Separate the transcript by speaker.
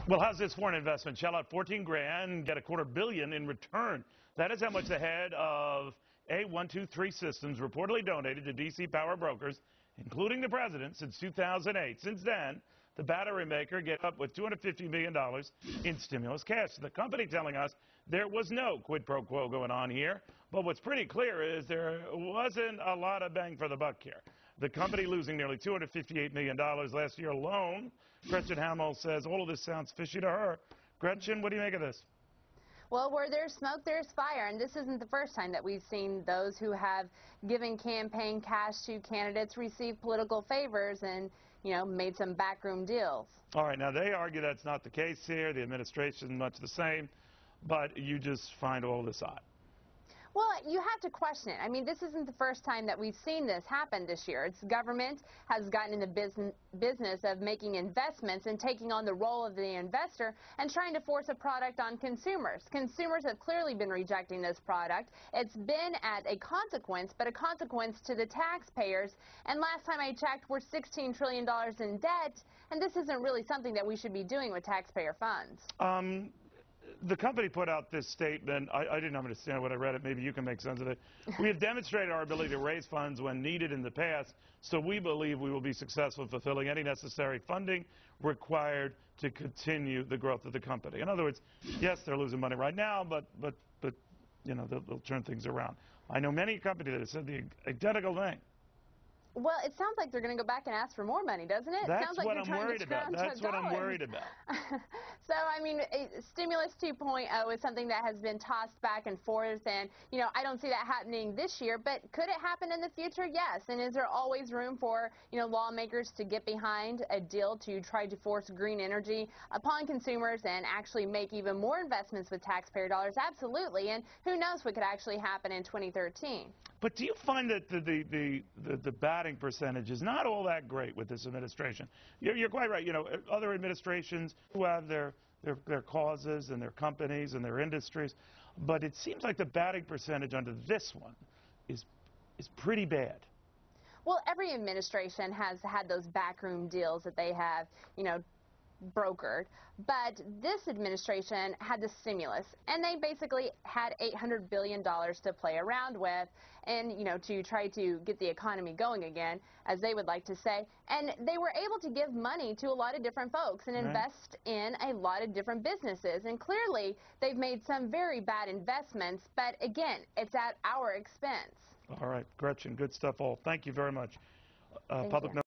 Speaker 1: Well, how's this for an investment? Shell out 14 grand, get $250 million in return. That is how much the head of A123 Systems reportedly donated to DC power brokers, including the president, since 2008. Since then, the battery maker get up with $250 million in stimulus cash. The company telling us there was no quid pro quo going on here. But what's pretty clear is there wasn't a lot of bang for the buck here. The company losing nearly $258 million last year alone. Gretchen Hamel says all of this sounds fishy to her. Gretchen, what do you make of this?
Speaker 2: Well, where there's smoke, there's fire, and this isn't the first time that we've seen those who have given campaign cash to candidates receive political favors and, made some backroom deals.
Speaker 1: All right, now they argue that's not the case here. The administration is much the same, but you just find all this odd.
Speaker 2: Well, you have to question it. I mean, this isn't the first time that we've seen this happen this year. Its government has gotten in the business of making investments and taking on the role of the investor and trying to force a product on consumers. Consumers have clearly been rejecting this product. It's been at a consequence, but a consequence to the taxpayers. And last time I checked, we're $16 trillion in debt, and this isn't really something that we should be doing with taxpayer funds.
Speaker 1: The company put out this statement. I didn't understand when I read it. Maybe you can make sense of it. We have demonstrated our ability to raise funds when needed in the past, so we believe we will be successful in fulfilling any necessary funding required to continue the growth of the company. In other words, yes, they're losing money right now, but they'll turn things around. I know many companies that have said the identical thing.
Speaker 2: Well, it sounds like they're going to go back and ask for more money, doesn't it?
Speaker 1: That's
Speaker 2: sounds like
Speaker 1: what I'm worried about. That's what I'm worried about.
Speaker 2: So, I mean, Stimulus 2.0 is something that has been tossed back and forth, and, I don't see that happening this year, but could it happen in the future? Yes. And is there always room for, lawmakers to get behind a deal to try to force green energy upon consumers and actually make even more investments with taxpayer dollars? Absolutely. And who knows what could actually happen in 2013.
Speaker 1: But do you find that the batting percentage is not all that great with this administration? You're quite right. Other administrations who have their causes and their companies and their industries, but it seems like the batting percentage under this one is pretty bad.
Speaker 2: Well, every administration has had those backroom deals that they have, brokered, but this administration had the stimulus, and they basically had $800 billion to play around with and, to try to get the economy going again, as they would like to say, and they were able to give money to a lot of different folks and invest in a lot of different businesses, and clearly they've made some very bad investments, but again, it's at our expense.
Speaker 1: All right, Gretchen, good stuff all. Thank you very much.
Speaker 2: Thank you.